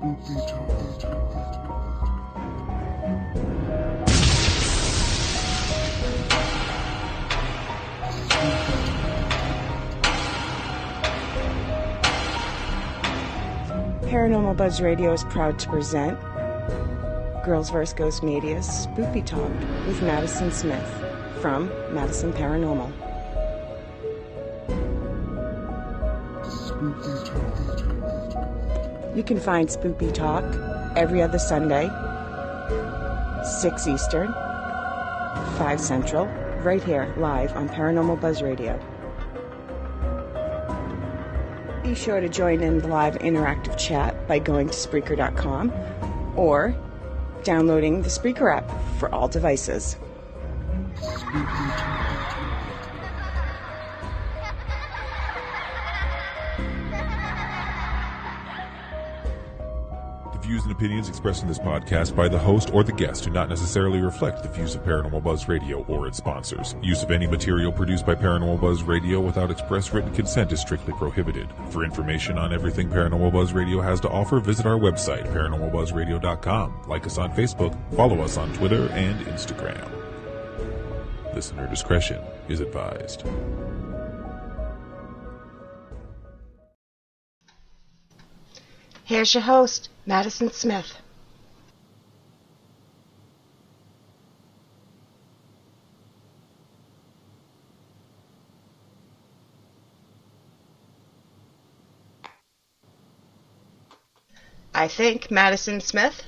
Paranormal Buzz Radio is proud to present Girls vs. Ghost Media's Spooky Talk with Madison Smith from Madison Paranormal. You can find Spooky Talk every other Sunday, 6 Eastern, 5 Central, right here, live on Paranormal Buzz Radio. Be sure to join in the live interactive chat by going to Spreaker.com or downloading the Spreaker app for all devices. The views and opinions expressed in this podcast by the host or the guest do not necessarily reflect the views of Paranormal Buzz Radio or its sponsors. Use of any material produced by Paranormal Buzz Radio without express written consent is strictly prohibited. For information on everything Paranormal Buzz Radio has to offer, visit our website, paranormalbuzzradio.com. Like us on Facebook, follow us on Twitter and Instagram. Listener discretion is advised. Here's your host, Madison Smith. I think Madison Smith.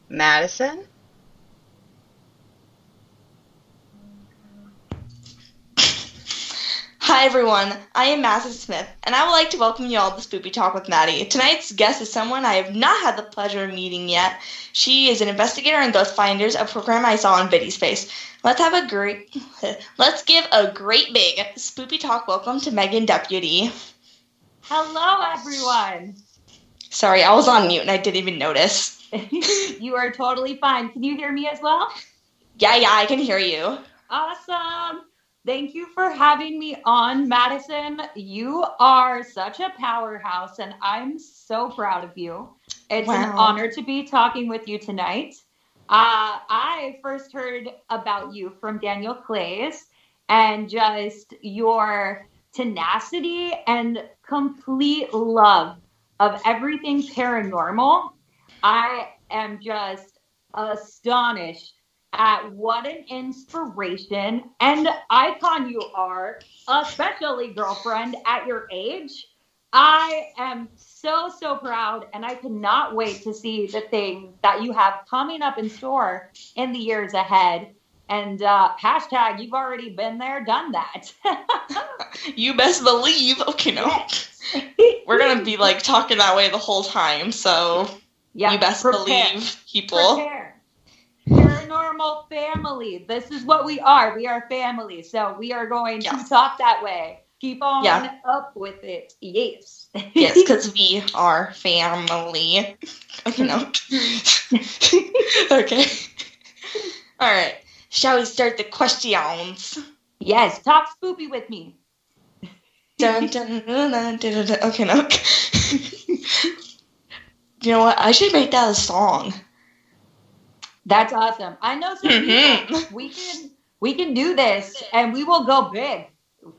Madison? Hi everyone, I am Madison Smith, and I would like to welcome you all to Spooky Talk with Maddie. Tonight's guest is someone I have not had the pleasure of meeting yet. She is an investigator in Ghost Finders, a program I saw on VidiSpace. Let's give a great big Spooky Talk welcome to Megan Deputy. Hello everyone. Sorry, I was on mute and I didn't even notice. You are totally fine. Can you hear me as well? Yeah, I can hear you. Awesome. Thank you for having me on, Madison. You are such a powerhouse, and I'm so proud of you. It's an honor to be talking with you tonight. I first heard about you from Daniel Clay's, and just your tenacity and complete love of everything paranormal. I am just astonished at what an inspiration and icon you are, especially, girlfriend, at your age. I am so proud, and I cannot wait to see the things that you have coming up in store in the years ahead. And hashtag, you've already been there, done that. You best believe. Okay, no. Yes. We're going to be like talking that way the whole time, so yeah, you best believe, people. Prepare. Paranormal family. This is what we are. We are family. So we are going to talk that way. Keep on up with it. Yes. Yes, because we are family. Okay, no. Okay. All right. Shall we start the questions? Yes. Talk spoopy with me. Dun, dun, dun, dun, dun, dun. Okay, no. You know what? I should make that a song. That's awesome. I know some people. We can do this, and we will go big.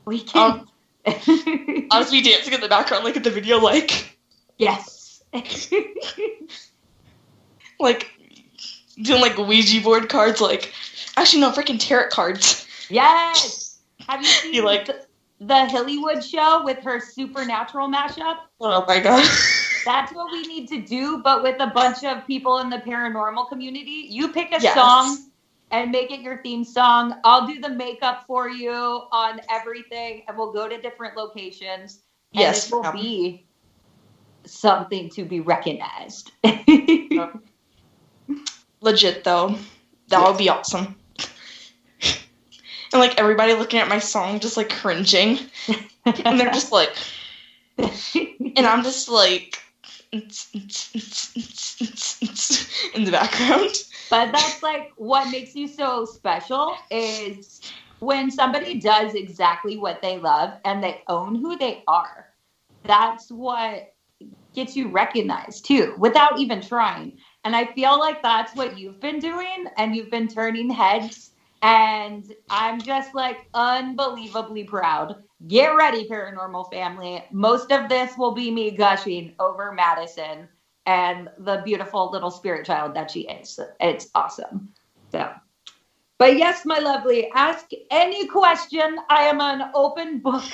We can. I'll just be dancing in the background, like in the video, like. Yes. Like doing like Ouija board cards, like. Actually, no, freaking tarot cards. Yes. Have you seen like the Hillywood show with her supernatural mashup? Oh my god. That's what we need to do, but with a bunch of people in the paranormal community. You pick a song and make it your theme song. I'll do the makeup for you on everything, and we'll go to different locations. And it will be something to be recognized. Legit, though. That would be awesome. And, like, everybody looking at my song just, like, cringing. And they're just like... And I'm just, like... in the background. But that's like what makes you so special is when somebody does exactly what they love and they own who they are, that's what gets you recognized too, without even trying. And I feel like that's what you've been doing, and you've been turning heads. And I'm just like unbelievably proud. Get ready, paranormal family. Most of this will be me gushing over Madison and the beautiful little spirit child that she is. It's awesome. So, but yes, my lovely, ask any question. I am an open book.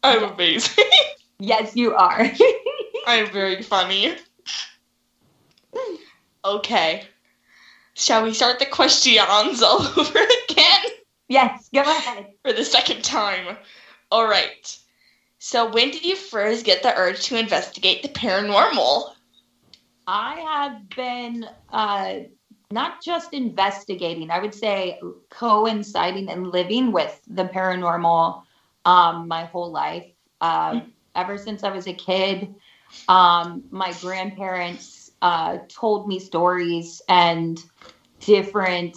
I'm amazing. Yes, you are. I'm very funny. Okay. Shall we start the questions all over again? Yes, go ahead. For the second time. All right. So when did you first get the urge to investigate the paranormal? I have been not just investigating, I would say coinciding and living with the paranormal my whole life. Ever since I was a kid, my grandparents told me stories and different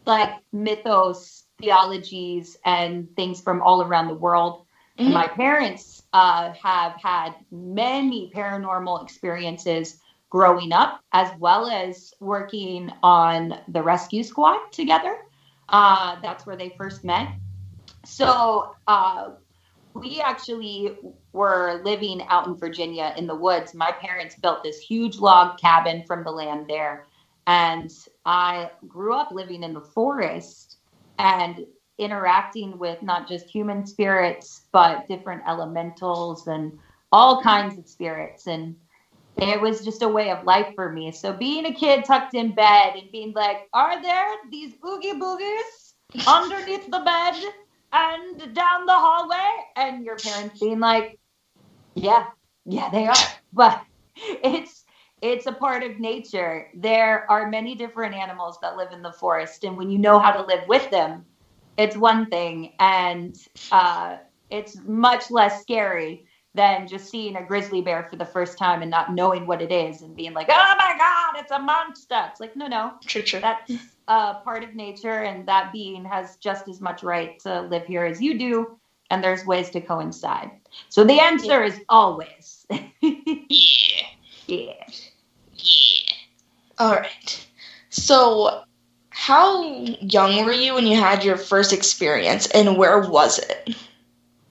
like mythos, theologies, and things from all around the world. Mm-hmm. And my parents have had many paranormal experiences growing up, as well as working on the rescue squad together. That's where they first met. So we actually were living out in Virginia in the woods. My parents built this huge log cabin from the land there. And I grew up living in the forest and interacting with not just human spirits, but different elementals and all kinds of spirits. And it was just a way of life for me. So being a kid tucked in bed and being like, are there these oogie boogies underneath the bed and down the hallway? And your parents being like, yeah, they are. But it's a part of nature. There are many different animals that live in the forest. And when you know how to live with them, it's one thing. And it's much less scary than just seeing a grizzly bear for the first time and not knowing what it is and being like, oh my God, it's a monster. It's like, no. True. That's part of nature, and that being has just as much right to live here as you do. And there's ways to coincide. So the answer is always. Yeah. All right. So how young were you when you had your first experience, and where was it?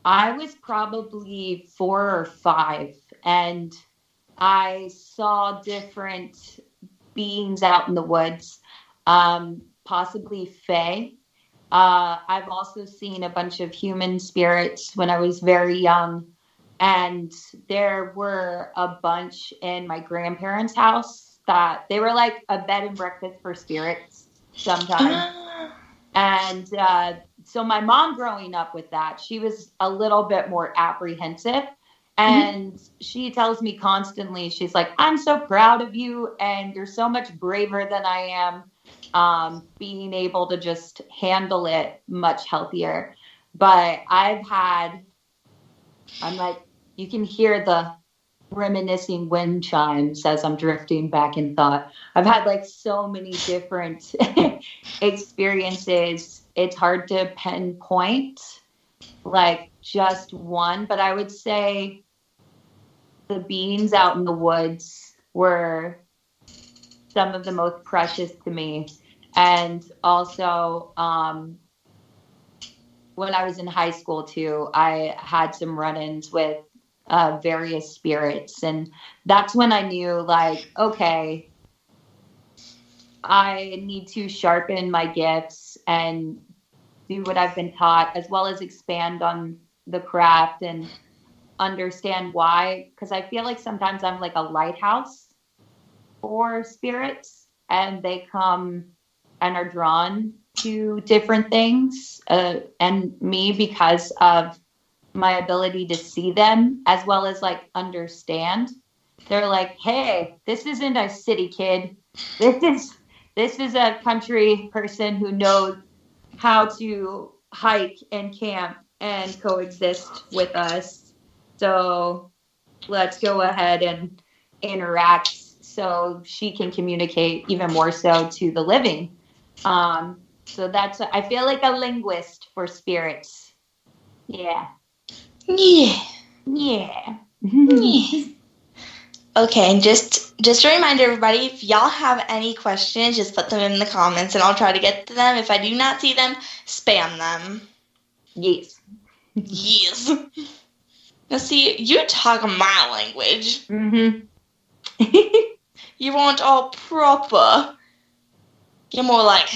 I was probably 4 or 5, and I saw different beings out in the woods, possibly fae. I've also seen a bunch of human spirits when I was very young, and there were a bunch in my grandparents' house that they were like a bed and breakfast for spirits sometimes. And so my mom growing up with that, she was a little bit more apprehensive. And she tells me constantly, she's like, I'm so proud of you, and you're so much braver than I am, being able to just handle it much healthier. But I'm like, you can hear the reminiscing wind chimes as I'm drifting back in thought. I've had like so many different experiences. It's hard to pinpoint like just one, but I would say the beings out in the woods were some of the most precious to me. And also, when I was in high school too, I had some run-ins with various spirits, and that's when I knew, like, okay, I need to sharpen my gifts and do what I've been taught, as well as expand on the craft and understand why, because I feel like sometimes I'm like a lighthouse for spirits, and they come and are drawn to different things, and me, because of my ability to see them as well as like understand. They're like, hey, this isn't a city kid. This is a country person who knows how to hike and camp and coexist with us. So let's go ahead and interact so she can communicate even more so to the living. So that's, I feel like a linguist for spirits. Yeah. Yeah. Yeah. Yeah. Okay, and just a reminder, everybody, if y'all have any questions, just put them in the comments, and I'll try to get to them. If I do not see them, spam them. Yes. Yes. Now, see, you talk my language. Mm-hmm. You aren't all proper. You're more like,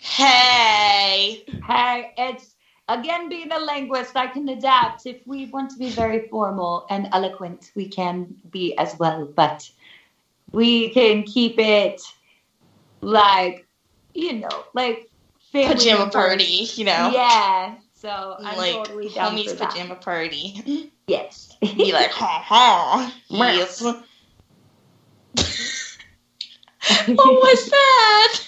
hey. Hey, it's, again, being a linguist, I can adapt. If we want to be very formal and eloquent, we can be as well, but we can keep it like, like family Pajama members. Party, Yeah. So I'm like totally down homies for that. pajama party. Yes. Be like, ha ha. Yes. What was that?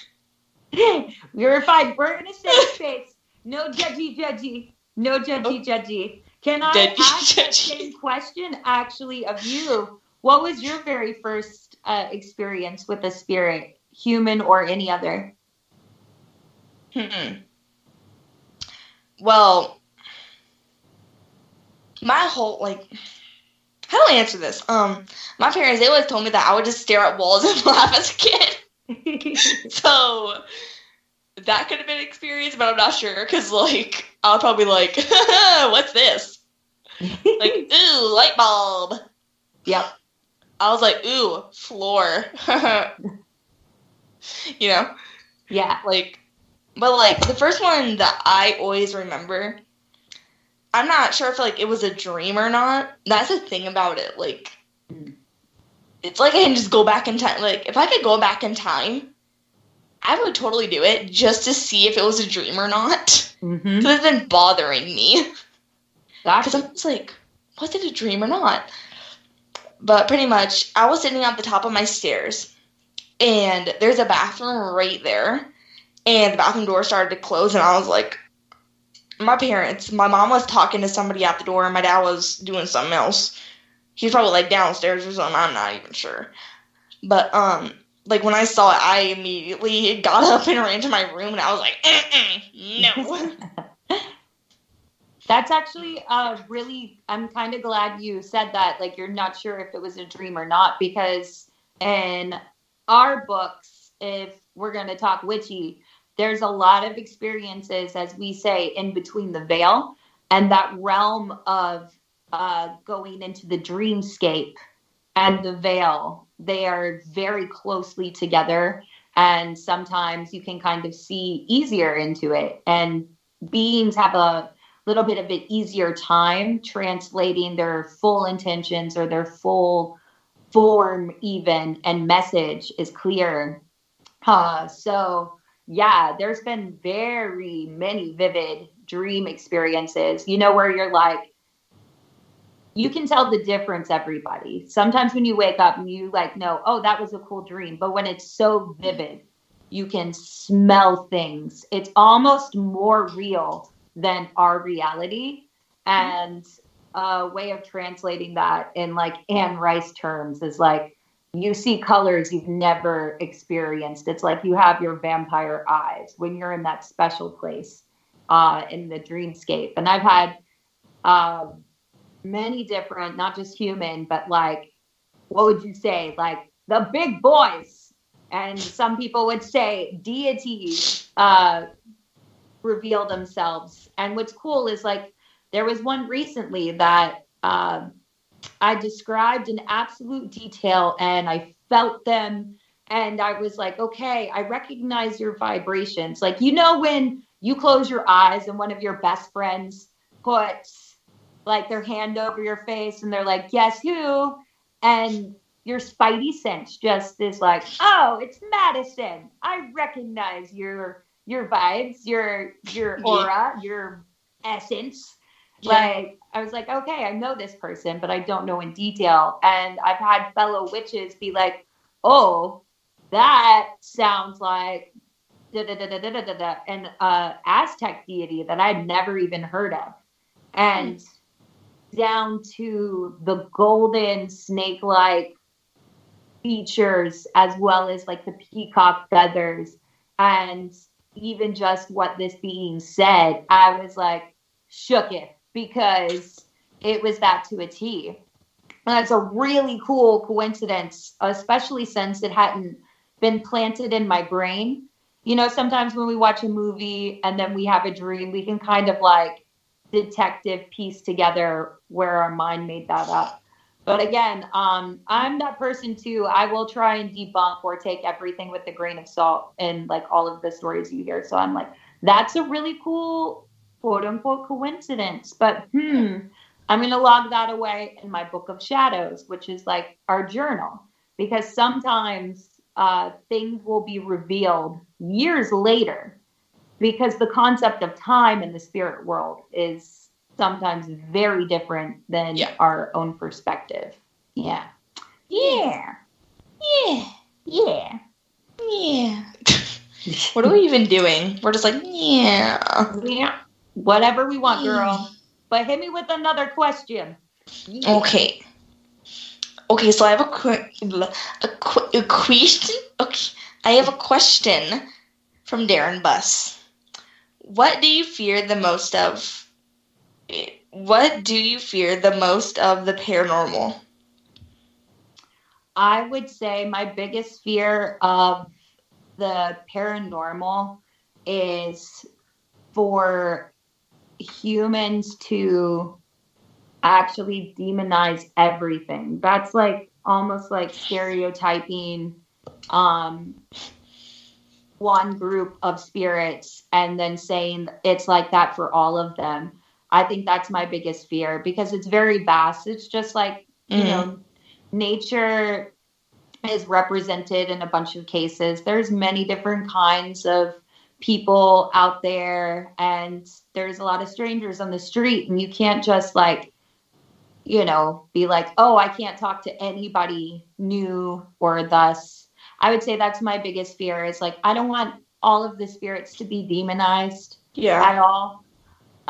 You're fine. We're in a safe space. No judgy. No judgy. Can I ask the same question actually of you? What was your very first experience with a spirit, human or any other? Well, my whole, how do I answer this? My parents, they always told me that I would just stare at walls and laugh as a kid. So that could have been an experience, but I'm not sure, because, I'll probably be like, what's this? Like, ooh, light bulb. Yep. I was like, ooh, floor. Yeah. But, the first one that I always remember, I'm not sure if, it was a dream or not. That's the thing about it. It's like I can just go back in time. If I could go back in time, I would totally do it just to see if it was a dream or not. Because it's been bothering me. Because I'm just like, was it a dream or not? But pretty much, I was sitting at the top of my stairs, and there's a bathroom right there, and the bathroom door started to close, and I was like, my mom was talking to somebody at the door, and my dad was doing something else. He's probably, downstairs or something, I'm not even sure. But, when I saw it, I immediately got up and ran to my room, and I was like, no. That's actually really, I'm kind of glad you said that, you're not sure if it was a dream or not, because in our books, if we're going to talk witchy, there's a lot of experiences, as we say, in between the veil and that realm of going into the dreamscape and the veil. They are very closely together, and sometimes you can kind of see easier into it, and beings have a little bit of an easier time translating their full intentions or their full form even, and message is clear. So yeah, there's been very many vivid dream experiences, where you're like, you can tell the difference, everybody. Sometimes when you wake up and you know, oh, that was a cool dream. But when it's so vivid, you can smell things. It's almost more real than our reality. And a way of translating that in Anne Rice terms is you see colors you've never experienced. It's like you have your vampire eyes when you're in that special place in the dreamscape. And I've had many different, not just human, but what would you say? The big boys. And some people would say deities reveal themselves. And what's cool is there was one recently that I described in absolute detail, and I felt them, and I was like, okay, I recognize your vibrations. When you close your eyes and one of your best friends puts their hand over your face and they're like, guess who? And your spidey sense just is like, oh, it's Madison. I recognize your vibes, your aura, your essence. Yeah. I was like, okay, I know this person, but I don't know in detail. And I've had fellow witches be like, oh, that sounds like an Aztec deity that I'd never even heard of. And down to the golden snake-like features, as well as like the peacock feathers, and even just what this being said, I was like shooketh, because it was that to a T. And that's a really cool coincidence, especially since it hadn't been planted in my brain. You know, sometimes when we watch a movie and then we have a dream, we can kind of like detective piece together where our mind made that up. But again, I'm that person too. I will try and debunk or take everything with a grain of salt in like all of the stories you hear. So I'm like, that's a really cool quote unquote coincidence. But I'm going to log that away in my book of shadows, which is like our journal, because sometimes things will be revealed years later, because the concept of time in the spirit world is sometimes very different than our own perspective. Yeah. Yeah. Yeah. Yeah. Yeah. What are we even doing? We're just like, yeah. Yeah. Whatever we want, girl. But hit me with another question. Yeah. Okay. Okay, so I have a question. Okay, I have a question from Darren Buss. What do you fear the most of? What do you fear the most of the paranormal? I would say my biggest fear of the paranormal is for humans to actually demonize everything. That's like almost like stereotyping one group of spirits and then saying it's like that for all of them. I think that's my biggest fear, because it's very vast. It's just like, you know, nature is represented in a bunch of cases. There's many different kinds of people out there, and there's a lot of strangers on the street, and you can't just like, you know, be like, oh, I can't talk to anybody new or thus. I would say that's my biggest fear, is like, I don't want all of the spirits to be demonized at all.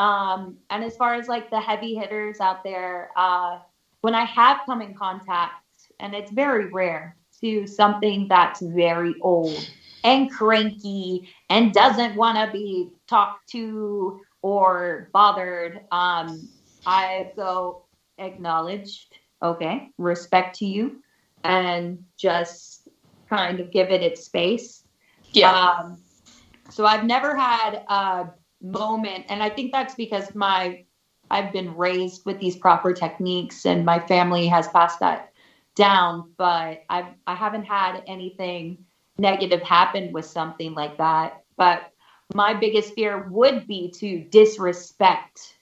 And as far as like the heavy hitters out there, when I have come in contact, and it's very rare, to something that's very old and cranky and doesn't want to be talked to or bothered, I go, acknowledged, okay, respect to you, and just kind of give it its space. So I've never had a moment, and I think that's because I've been raised with these proper techniques and my family has passed that down, but I haven't had anything negative happen with something like that. But my biggest fear would be to disrespect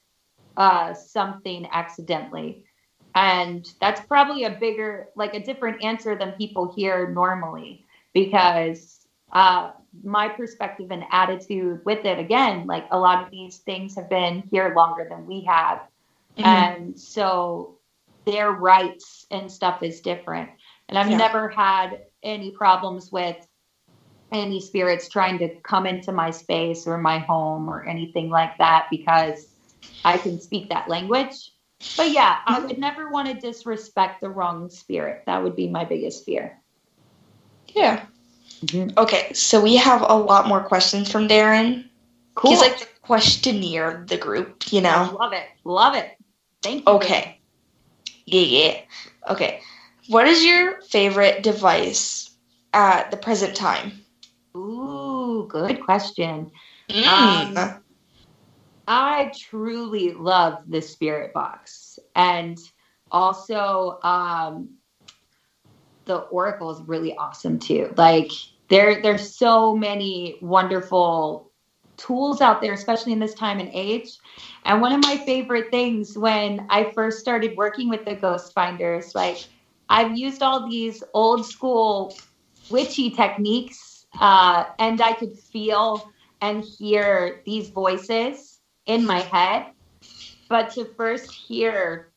something accidentally. And that's probably a different answer than people hear normally, because my perspective and attitude with it, again, like a lot of these things have been here longer than we have. And so their rights and stuff is different. And I've never had any problems with any spirits trying to come into my space or my home or anything like that, because I can speak that language. But yeah, I would never want to disrespect the wrong spirit. That would be my biggest fear. Yeah. Okay, so we have a lot more questions from Darren. Cool. He's like the questionnaire of the group, you know? Love it. Love it. Thank you. Okay. Yeah. Okay. What is your favorite device at the present time? Ooh, good question. I truly love the spirit box, and also the oracle is really awesome too. Like there's so many wonderful tools out there, especially in this time and age. And one of my favorite things when I first started working with the ghost finders, like I've used all these old school witchy techniques, and I could feel and hear these voices in my head, but to first hear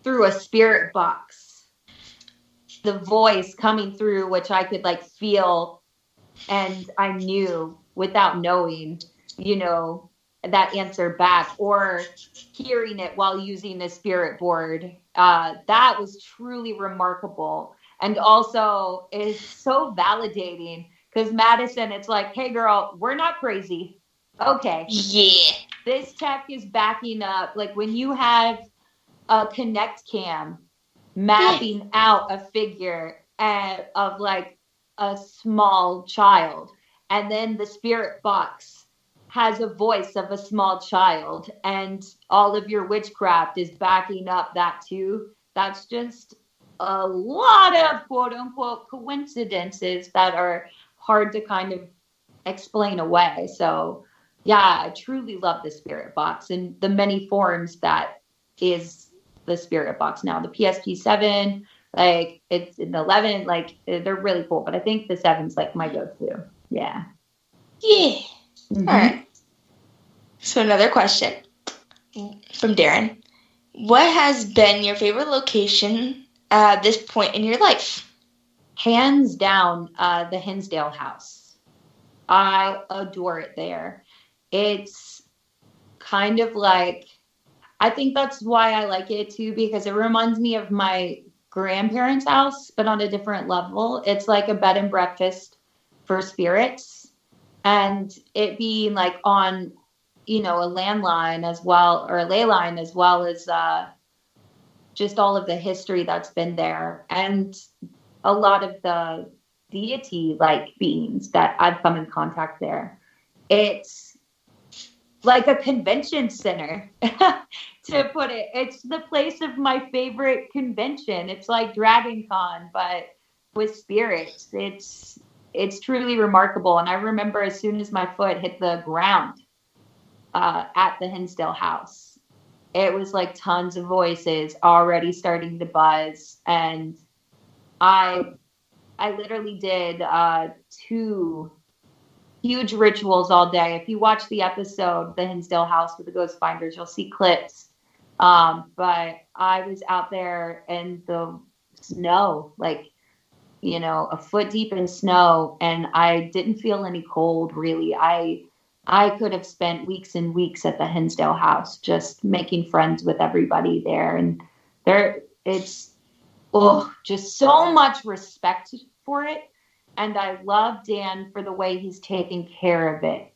through a spirit box the voice coming through, which I could like feel, and I knew without knowing, you know, that answer back, or hearing it while using the spirit board, that was truly remarkable. And also is so validating because Madison, it's like, hey girl, we're not crazy. Okay. Yeah. This tech is backing up. Like when you have a Connect Cam mapping out a figure of like a small child, and then the spirit box has a voice of a small child, and all of your witchcraft is backing up that too. That's just a lot of quote unquote coincidences that are hard to kind of explain away. So yeah, I truly love the spirit box and the many forms that is the spirit box now. The PSP-7, like it's an 11, like they're really cool, but I think the 7's like my go-to. Yeah. Yeah. Mm-hmm. All right. So another question from Darren. What has been your favorite location at this point in your life? Hands down, the Hinsdale house. I adore it there. It's kind of like, I think that's why I like it too, because it reminds me of my grandparents' house, but on a different level. It's like a bed and breakfast for spirits, and it being like on, you know, a landline as well, or a ley line, as well as just all of the history that's been there, and a lot of the deity like beings that I've come in contact there. It's like a convention center, to put it. It's the place of my favorite convention. It's like Dragon Con, but with spirits. It's truly remarkable. And I remember as soon as my foot hit the ground at the Hinsdale house, it was like tons of voices already starting to buzz. And I literally did 2 huge rituals all day. If you watch the episode, The Hinsdale House with the Ghost Finders, you'll see clips. But I was out there in the snow, like, you know, a foot deep in snow, and I didn't feel any cold, really. I could have spent weeks and weeks at the Hinsdale House just making friends with everybody there. And it's just so much respect for it. And I love Dan for the way he's taking care of it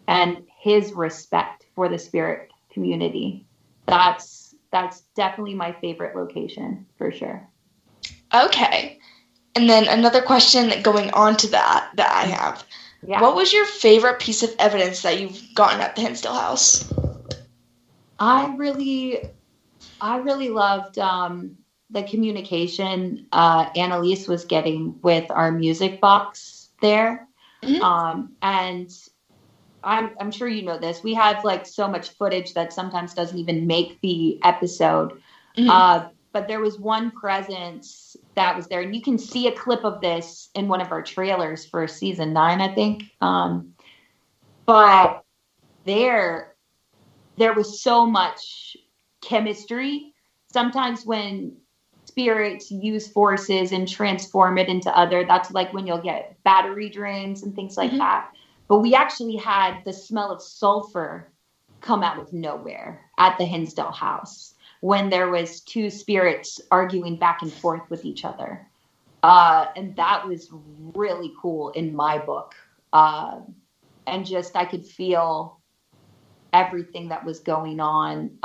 and his respect for the spirit community. That's definitely my favorite location for sure. Okay. And then another question going on to that I have. Yeah. What was your favorite piece of evidence that you've gotten at the Hinsdale house? I really loved the communication Annalise was getting with our music box there. Mm-hmm. And I'm sure you know this. We have like so much footage that sometimes doesn't even make the episode. Mm-hmm. But there was one presence that was there. And you can see a clip of this in one of our trailers for season 9, I think. But there was so much chemistry. Sometimes when spirits use forces and transform it into other, that's like when you'll get battery drains and things like mm-hmm. that. But we actually had the smell of sulfur come out of nowhere at the Hinsdale house when there was 2 spirits arguing back and forth with each other. And that was really cool in my book. And just, I could feel everything that was going on.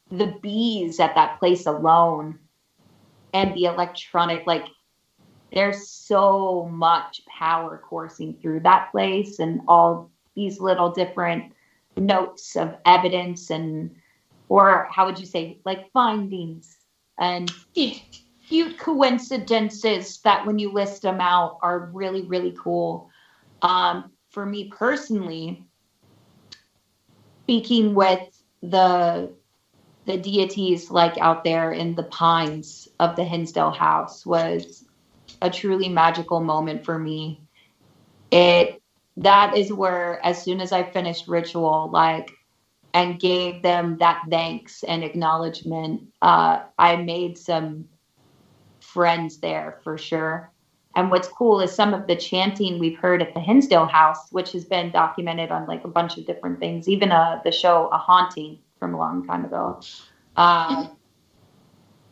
The bees at that place alone and the electronic, like there's so much power coursing through that place and all these little different notes of evidence or how would you say, like findings and cute coincidences that when you list them out are really, really cool. For me personally, speaking with the deities like out there in the pines of the Hinsdale house was a truly magical moment for me. That is where, as soon as I finished ritual, and gave them that thanks and acknowledgement, I made some friends there for sure. And what's cool is some of the chanting we've heard at the Hinsdale house, which has been documented on like a bunch of different things, even the show A Haunting from a long time ago.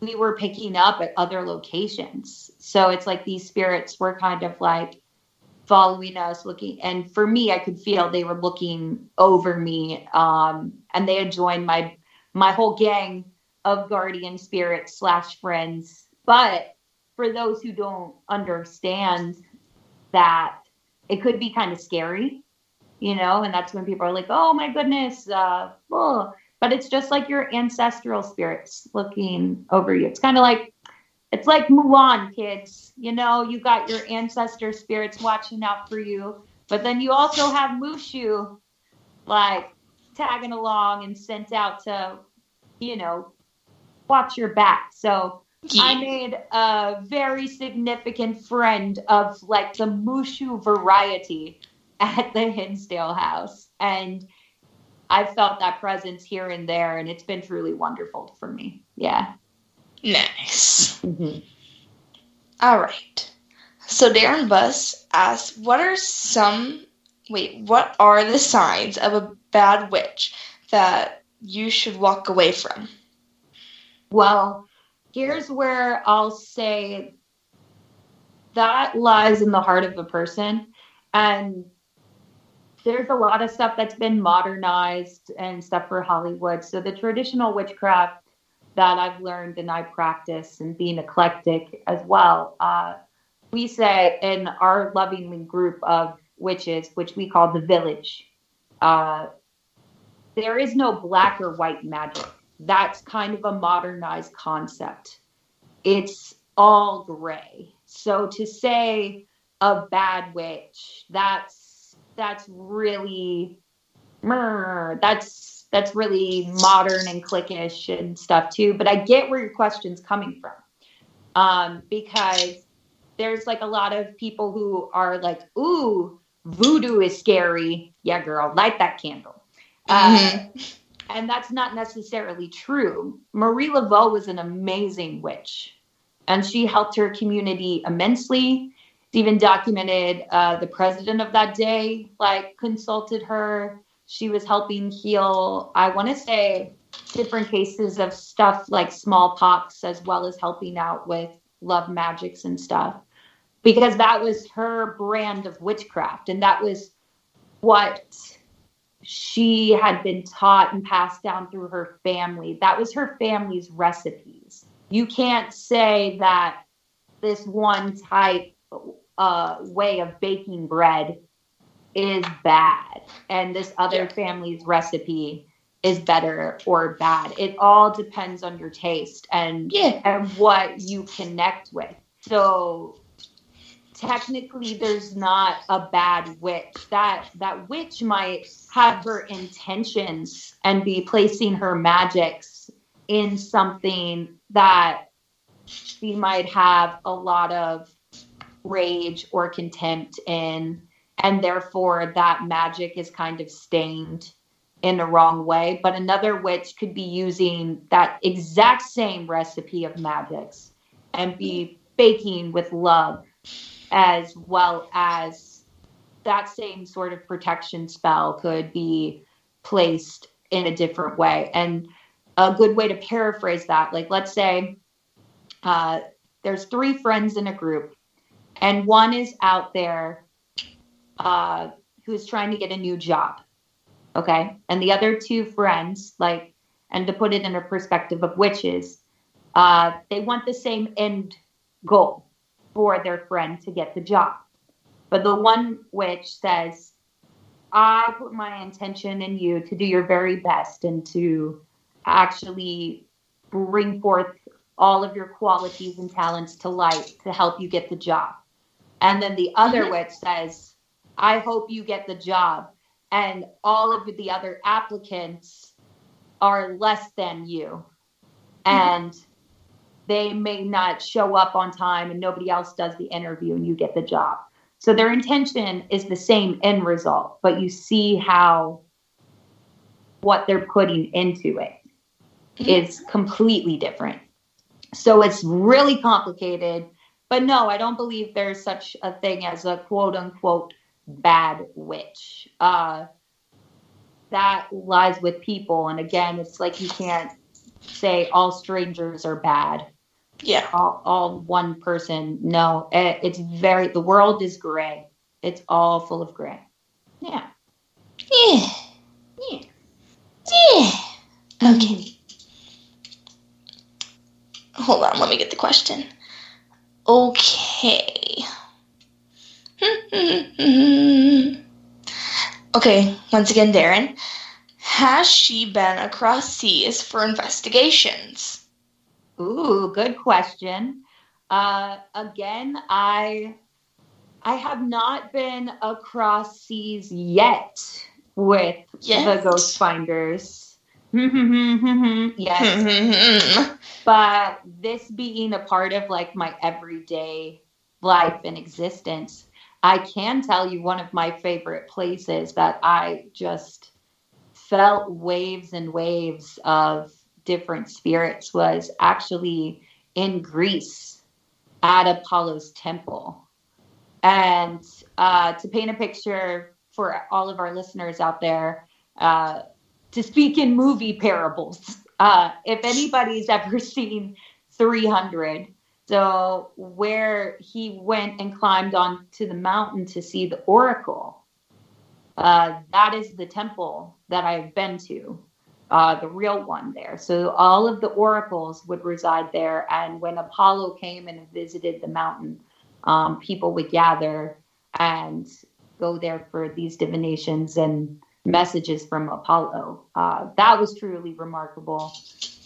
we were picking up at other locations. So it's like these spirits were kind of like following us, looking, and for me, I could feel they were looking over me, and they had joined my whole gang of guardian spirits / friends. But for those who don't understand that, it could be kind of scary, and that's when people are like, oh my goodness, but it's just like your ancestral spirits looking over you. It's kind of like, it's like Mulan, kids. You got your ancestor spirits watching out for you, but then you also have Mushu, like, tagging along and sent out to, watch your back. So I made a very significant friend of, like, the Mushu variety at the Hinsdale house. And I've felt that presence here and there, and it's been truly wonderful for me. Yeah. Nice. Mm-hmm. All right. So Darren Buss asks, what are the signs of a bad witch that you should walk away from? Well, here's where I'll say that lies in the heart of a person. And there's a lot of stuff that's been modernized and stuff for Hollywood. So the traditional witchcraft that I've learned and I practice, and being eclectic as well, we say in our lovingly group of witches, which we call the village, there is no black or white magic. That's kind of a modernized concept. It's all gray. So to say a bad witch, that's really that's really modern and cliquish and stuff too. But I get where your question's coming from, because there's like a lot of people who are like, ooh, voodoo is scary. Yeah, girl, light that candle. And that's not necessarily true. Marie Laveau was an amazing witch, and she helped her community immensely. It's even documented, the president of that day, like, consulted her. She was helping heal, I want to say, different cases of stuff like smallpox, as well as helping out with love magics and stuff, because that was her brand of witchcraft. And that was what she had been taught and passed down through her family. That was her family's recipes. You can't say that this one type way of baking bread is bad and this other family's recipe is better or bad. It all depends on your taste and what you connect with. So technically there's not a bad witch. That witch might have her intentions and be placing her magics in something that she might have a lot of rage or contempt in, and therefore that magic is kind of stained in the wrong way. But another witch could be using that exact same recipe of magics and be baking with love, as well as that same sort of protection spell could be placed in a different way. And a good way to paraphrase that, like, let's say there's 3 friends in a group, and one is out there who's trying to get a new job. Okay. And the other 2 friends, like, and to put it in a perspective of witches, they want the same end goal for their friend to get the job. But the one witch says, I put my intention in you to do your very best and to actually bring forth all of your qualities and talents to light to help you get the job. And then the other witch says, I hope you get the job. And all of the other applicants are less than you. And they may not show up on time and nobody else does the interview and you get the job. So their intention is the same end result, but you see how what they're putting into it is completely different. So it's really complicated. But no, I don't believe there's such a thing as a quote unquote bad witch. That lies with people. And again, it's like you can't say all strangers are bad. Yeah. All one person. No, it's the world is gray. It's all full of gray. Yeah. Yeah. Yeah. Yeah. Okay. Hold on, let me get the question. Okay. Okay, once again, Darren. Has she been across seas for investigations? Ooh, good question. Again, I have not been across seas yet with the Ghost Finders. Yes. But this being a part of like my everyday life and existence, I can tell you one of my favorite places that I just felt waves and waves of different spirits was actually in Greece at Apollo's temple. And to paint a picture for all of our listeners out there, to speak in movie parables, if anybody's ever seen 300, so where he went and climbed onto the mountain to see the oracle, that is the temple that I've been to, the real one there. So all of the oracles would reside there. And when Apollo came and visited the mountain, people would gather and go there for these divinations and messages from Apollo. That was truly remarkable.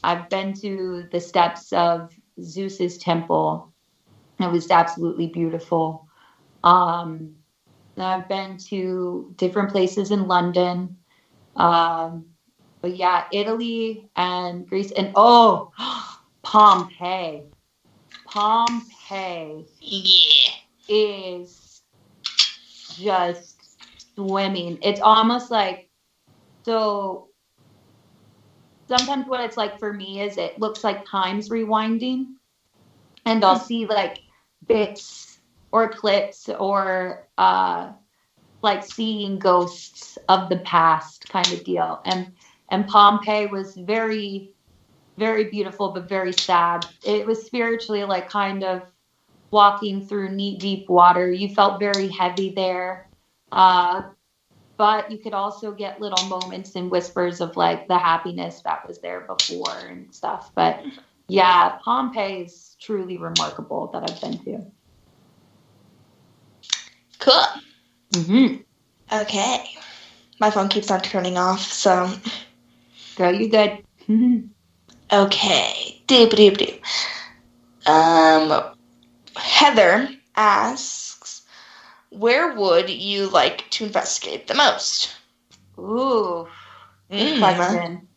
I've been to the steps of Zeus's temple. It was absolutely beautiful. I've been to different places in London. But yeah, Italy and Greece and Pompeii. Pompeii is just swimming. It's almost like, so sometimes what it's like for me is it looks like time's rewinding, and I'll see like bits or clips or like seeing ghosts of the past kind of deal. And Pompeii was very, very beautiful, but very sad. It was spiritually like kind of walking through knee deep water. You felt very heavy there. But you could also get little moments and whispers of like the happiness that was there before and stuff. But yeah, Pompeii is truly remarkable that I've been to. Cool. Mm-hmm. Okay. My phone keeps on turning off, so. Girl, you good. Okay. Doop. Heather asks, where would you like to investigate the most? Ooh, good question.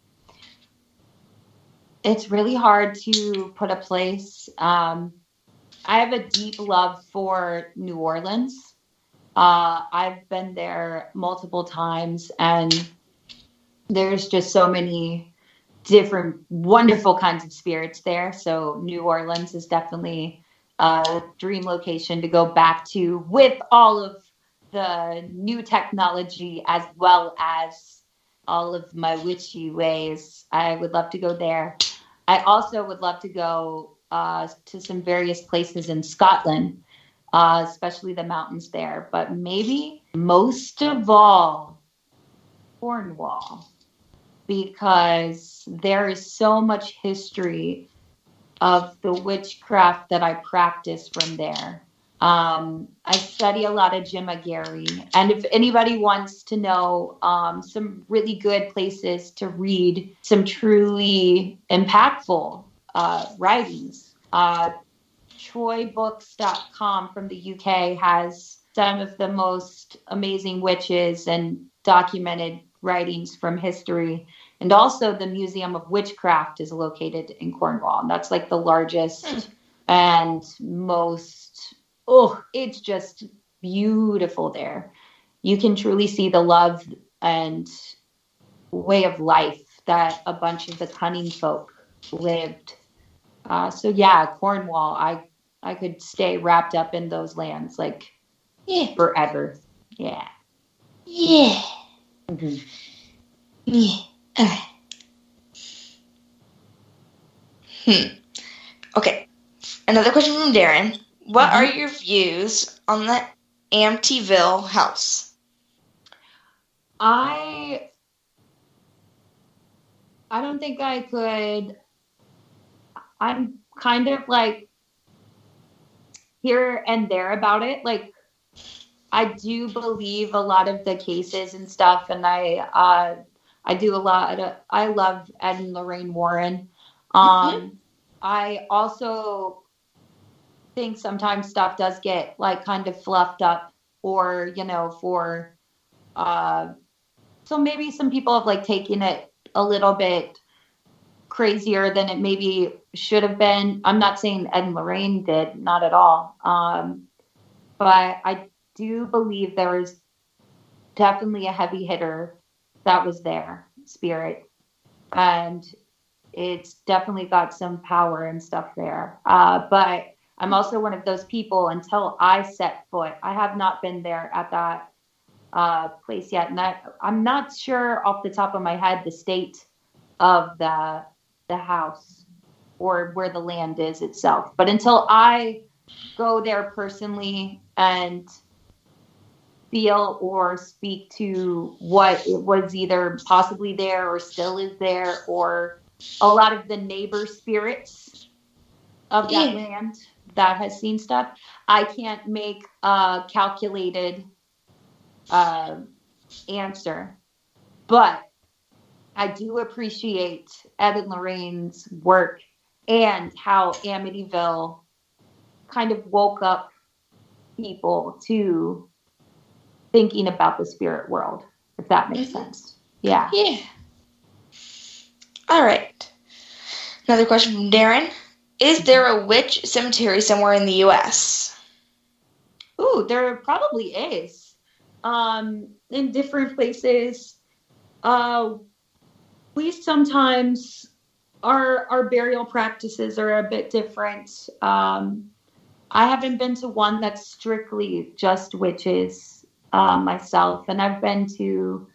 It's really hard to put a place. I have a deep love for New Orleans. I've been there multiple times, and there's just so many different wonderful kinds of spirits there. So New Orleans is definitely a dream location to go back to with all of the new technology as well as all of my witchy ways. I would love to go there. I also would love to go to some various places in Scotland, especially the mountains there. But maybe most of all, Cornwall, because there is so much history of the witchcraft that I practice from there. I study a lot of Jimagary, and if anybody wants to know some really good places to read some truly impactful writings, troybooks.com from the UK has some of the most amazing witches and documented writings from history. And also the Museum of Witchcraft is located in Cornwall. And that's like the largest and most, it's just beautiful there. You can truly see the love and way of life that a bunch of the cunning folk lived. So yeah, Cornwall, I could stay wrapped up in those lands like forever. Yeah. Yeah. Mm-hmm. Yeah. Okay. Another question from Darren. What are your views on the Amityville house? I don't think I could. I'm kind of like here and there about it. Like, I do believe a lot of the cases and stuff, and I do a lot. I love Ed and Lorraine Warren. I also think sometimes stuff does get like kind of fluffed up, or for so maybe some people have like taken it a little bit crazier than it maybe should have been. I'm not saying Ed and Lorraine did, not at all. But I do believe there was definitely a heavy hitter that was there, spirit. And it's definitely got some power and stuff there. But I'm also one of those people, until I set foot, I have not been there at that place yet. And I'm not sure off the top of my head the state of the house or where the land is itself. But until I go there personally and feel or speak to what it was either possibly there or still is there, or a lot of the neighbor spirits of that land that has seen stuff, I can't make a calculated answer. But I do appreciate Ed and Lorraine's work and how Amityville kind of woke up people to thinking about the spirit world, if that makes sense. Yeah. Yeah. All right. Another question from Darren. Is there a witch cemetery somewhere in the U.S.? Ooh, there probably is. In different places. We sometimes, our burial practices are a bit different. I haven't been to one that's strictly just witches myself, and I've been to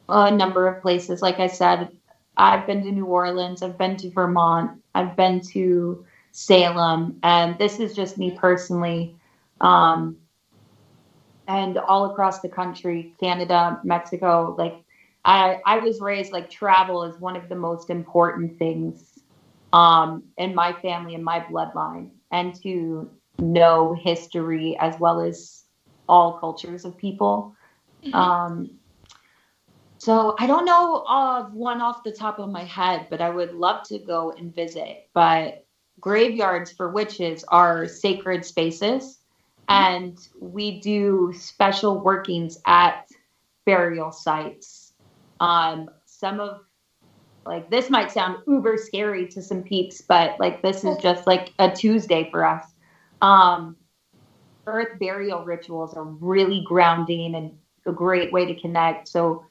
a number of places. Like I said, I've been to New Orleans, I've been to Vermont, I've been to Salem, and this is just me personally. And all across the country, Canada, Mexico, like I was raised like travel is one of the most important things in my family and my bloodline, and to know history as well as all cultures of people. So I don't know of one off the top of my head, but I would love to go and visit. But graveyards for witches are sacred spaces, and we do special workings at burial sites. Some of, like, this might sound uber scary to some peeps, but like this is just like a Tuesday for us. Earth burial rituals are really grounding and a great way to connect. So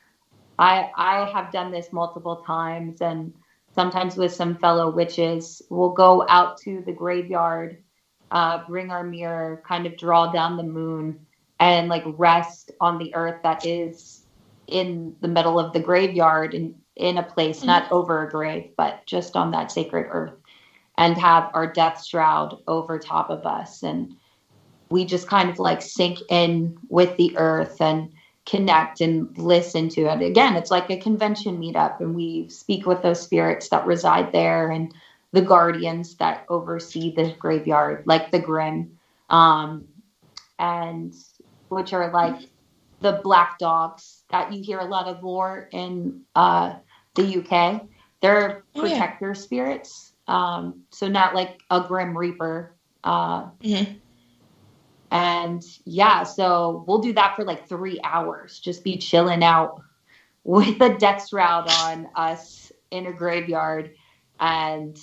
I have done this multiple times, and sometimes with some fellow witches, we'll go out to the graveyard, bring our mirror, kind of draw down the moon, and like rest on the earth that is in the middle of the graveyard, and in a place, not over a grave, but just on that sacred earth, and have our death shroud over top of us. And we just kind of like sink in with the earth and connect and listen to it. Again, it's like a convention meetup, and we speak with those spirits that reside there and the guardians that oversee the graveyard, like the Grimm, and which are like the black dogs that you hear a lot of lore in the UK. They're protector spirits. So not like a Grim Reaper. And yeah, so we'll do that for like 3 hours, just be chilling out with a death shroud on us in a graveyard and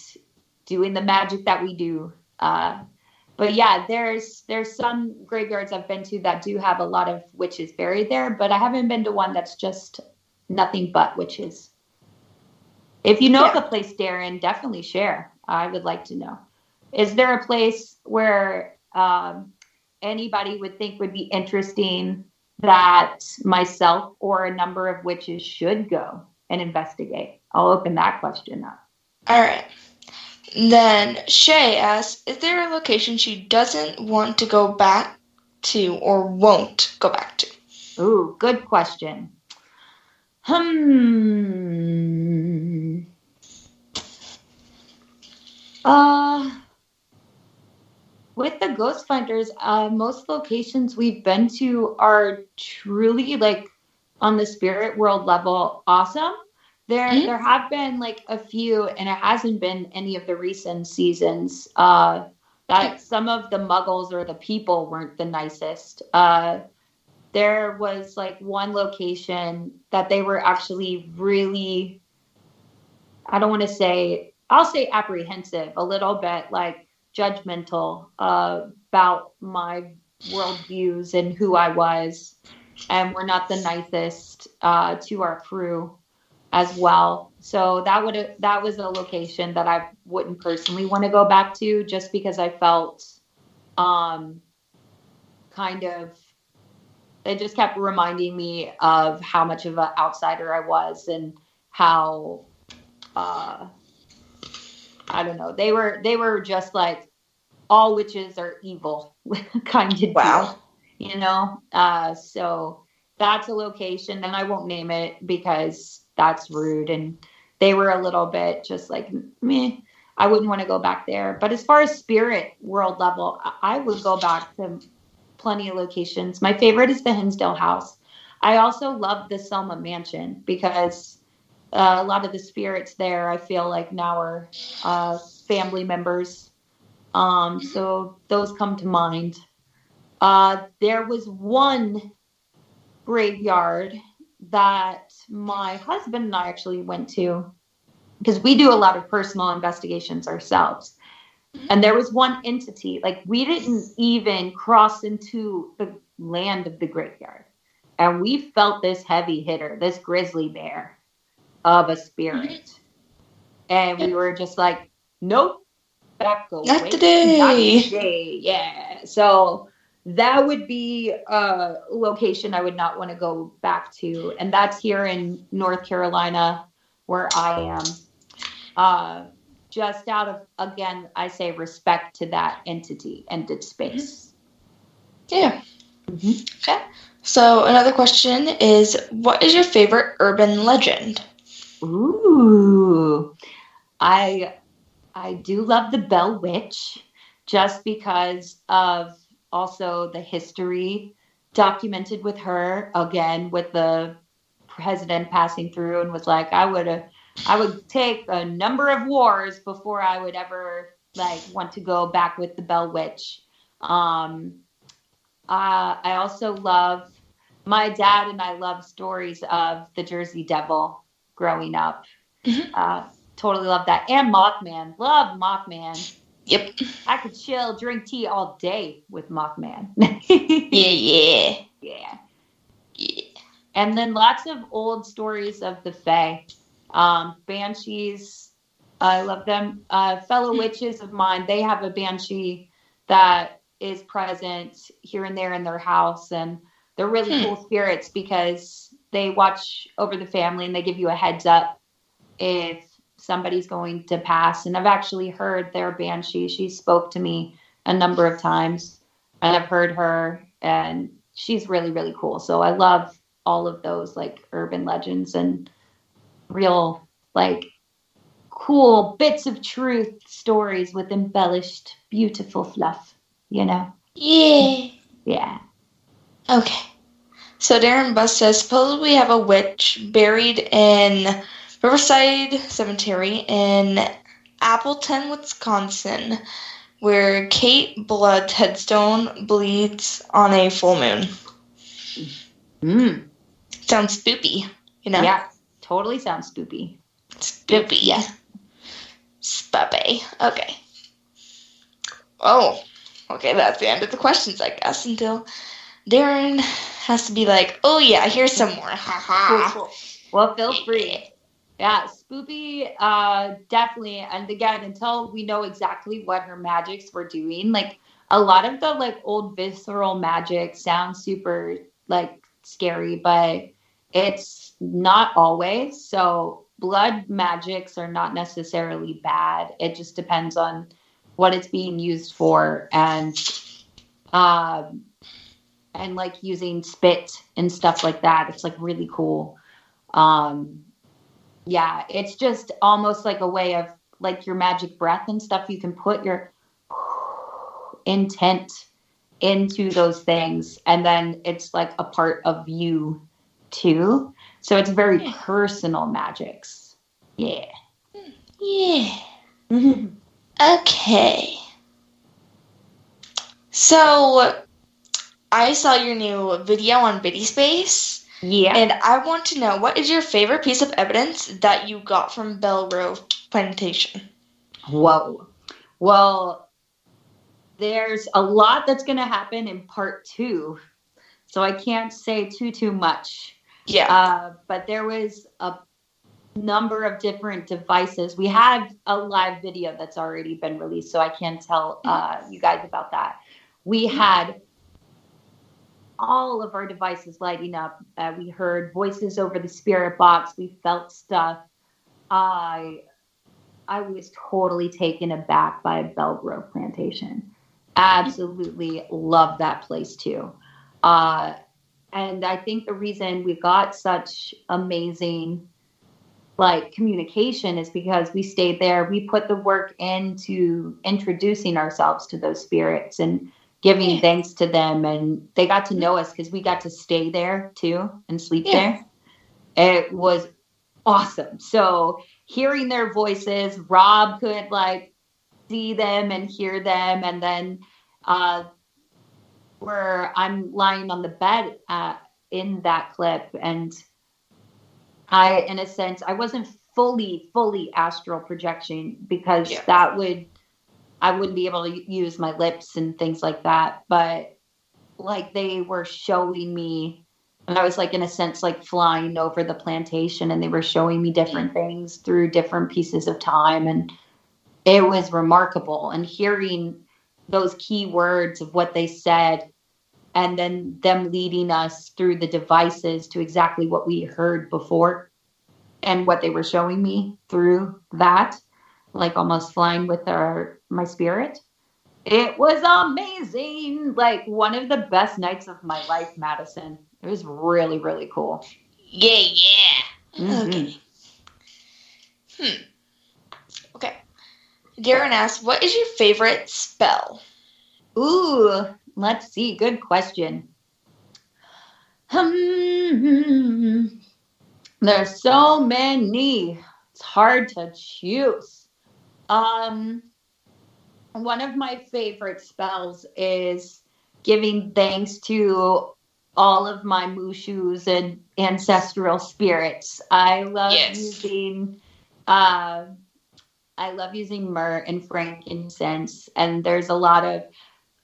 doing the magic that we do. But yeah, there's some graveyards I've been to that do have a lot of witches buried there, but I haven't been to one that's just nothing but witches. If you know of a place, Darren, definitely share. I would like to know. Is there a place where anybody would think would be interesting that myself or a number of witches should go and investigate? I'll open that question up. All right. Then Shay asks, is there a location she doesn't want to go back to or won't go back to? Ooh, good question. With the Ghost Finders, most locations we've been to are truly like on the spirit world level awesome. There have been like a few, and it hasn't been any of the recent seasons, that some of the muggles or the people weren't the nicest. There was like one location that they were actually really, I'll say apprehensive, a little bit like judgmental about my worldviews and who I was, and were not the nicest to our crew as well. So that was a location that I wouldn't personally want to go back to, just because I felt kind of, it just kept reminding me of how much of an outsider I was, and how I don't know, they were just like, all witches are evil kind of deal, you know? So that's a location, and I won't name it because that's rude, and they were a little bit just like, meh, I wouldn't want to go back there. But as far as spirit world level, I would go back to plenty of locations. My favorite is the Hinsdale House. I also love the Selma Mansion, because a lot of the spirits there, I feel like now are family members. So those come to mind. There was one graveyard that my husband and I actually went to, because we do a lot of personal investigations ourselves. And there was one entity, like we didn't even cross into the land of the graveyard. And we felt this heavy hitter, this grizzly bear of a spirit. And we were just like, nope, back away. Not today. Not today. Yeah. So that would be a location I would not want to go back to. And that's here in North Carolina, where I am. Just out of, again, I say respect to that entity and its space. Yeah. Okay. So another question is, what is your favorite urban legend? Ooh. I do love the Bell Witch, just because of also the history documented with her, again, with the president passing through and was like, I would take a number of wars before I would ever like want to go back with the Bell Witch. I also love, my dad and I love stories of the Jersey Devil growing up. Totally love that. And Mothman. Love Mothman. Yep. I could chill, drink tea all day with Mothman. Yeah. And then lots of old stories of the Fae. Banshees, I love them. Fellow witches of mine, they have a banshee that is present here and there in their house, and they're really cool spirits because they watch over the family and they give you a heads up if somebody's going to pass. And I've actually heard their banshee. She spoke to me a number of times, and I've heard her, and she's really, really cool. So I love all of those like urban legends and real like cool bits of truth stories with embellished beautiful fluff, you know? Yeah. Okay. So Darren Buss says, suppose we have a witch buried in Riverside Cemetery in Appleton, Wisconsin, where Kate Blood's headstone bleeds on a full moon. Sounds spoopy, you know? Yeah. Totally sounds spoopy. Spoopy, yeah. Spoopy. Okay. Oh, okay, that's the end of the questions, I guess, until Darren has to be like, oh yeah, here's some more. Cool. Well, feel free. Yeah, spoopy, definitely. And again, until we know exactly what her magics were doing, like a lot of the like old visceral magic sounds super like scary, but it's not always. So blood magics are not necessarily bad. It just depends on what it's being used for, and like using spit and stuff like that. It's like really cool. Yeah, it's just almost like a way of like your magic breath and stuff. You can put your intent into those things, and then it's like a part of you too. So it's very personal magics. Yeah. Yeah. Okay. So I saw your new video on Biddy Space. Yeah. And I want to know, what is your favorite piece of evidence that you got from Belgrove Plantation? Whoa. Well, there's a lot that's going to happen in part 2. So I can't say too much. Yeah. But there was a number of different devices. We had a live video that's already been released, so I can't tell you guys about that. We had all of our devices lighting up. We heard voices over the spirit box. We felt stuff. I was totally taken aback by Belgrove Plantation. Absolutely love that place too. And I think the reason we got such amazing like communication is because we stayed there. We put the work into introducing ourselves to those spirits and giving thanks to them, and they got to know us because we got to stay there too and sleep there. It was awesome. So hearing their voices, Rob could like see them and hear them, and then where I'm lying on the bed in that clip, and I, in a sense, I wasn't fully astral projection because I wouldn't be able to use my lips and things like that. But like they were showing me, and I was like, in a sense, like flying over the plantation, and they were showing me different things through different pieces of time. And it was remarkable. And hearing those key words of what they said, and then them leading us through the devices to exactly what we heard before and what they were showing me through that, like almost flying with my spirit. It was amazing. Like one of the best nights of my life, Madison. It was really, really cool. Yeah. Mm-hmm. Okay. Okay. Darren asks, what is your favorite spell? Ooh, let's see. Good question. There's so many. It's hard to choose. One of my favorite spells is giving thanks to all of my Mushus and ancestral spirits. I love using myrrh and frankincense, and there's a lot of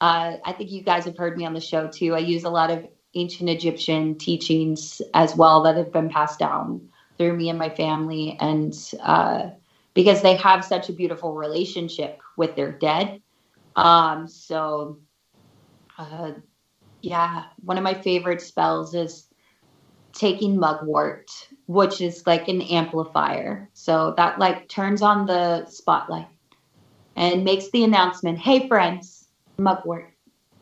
I think you guys have heard me on the show too. I use a lot of ancient Egyptian teachings as well that have been passed down through me and my family, and because they have such a beautiful relationship with their dead. One of my favorite spells is taking mugwort, which is like an amplifier. So that like turns on the spotlight and makes the announcement, hey friends, mugwort,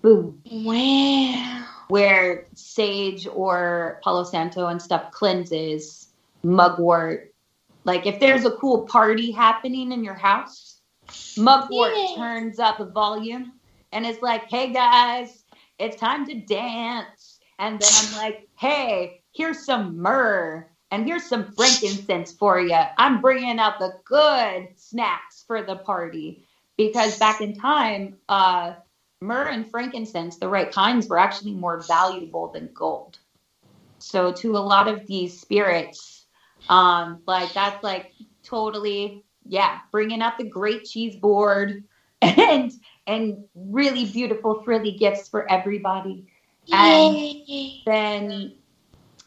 boom. Wow. Where sage or Palo Santo and stuff cleanses, mugwort. Like if there's a cool party happening in your house, mugwort turns up the volume and it's like, hey guys, it's time to dance. And then I'm like, hey, here's some myrrh and here's some frankincense for you. I'm bringing out the good snacks for the party. Because back in time, myrrh and frankincense, the right kinds, were actually more valuable than gold. So to a lot of these spirits, like that's like totally, bringing out the great cheese board and really beautiful frilly gifts for everybody. Yay. And then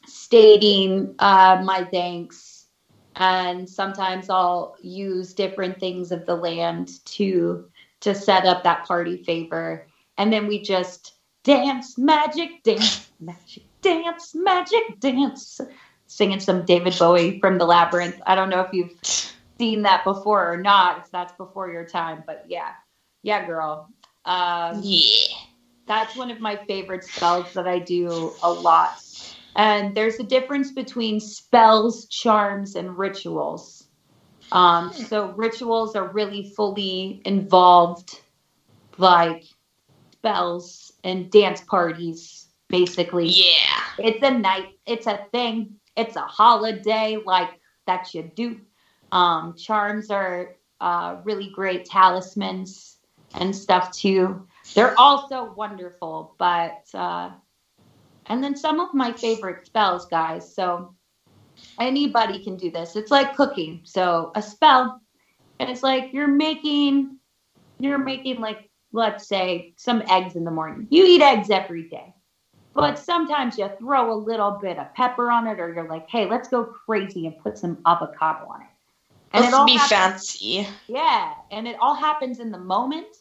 stating my thanks. And sometimes I'll use different things of the land to set up that party favor. And then we just dance, magic, dance, magic, dance, magic, dance. singing some David Bowie from The Labyrinth. I don't know if you've seen that before or not, if that's before your time, but yeah, girl. That's one of my favorite spells that I do a lot. And there's a difference between spells, charms, and rituals. So rituals are really fully involved, like spells and dance parties, basically. Yeah. It's a night, it's a thing, it's a holiday like that you do. Charms are really great talismans and stuff too. They're also wonderful, but and then some of my favorite spells, guys. So anybody can do this. It's like cooking. So a spell, and it's like you're making like, let's say, some eggs in the morning. You eat eggs every day. But sometimes you throw a little bit of pepper on it, or you're like, hey, let's go crazy and put some avocado on it. And let's be fancy. Yeah, and it all happens in the moment.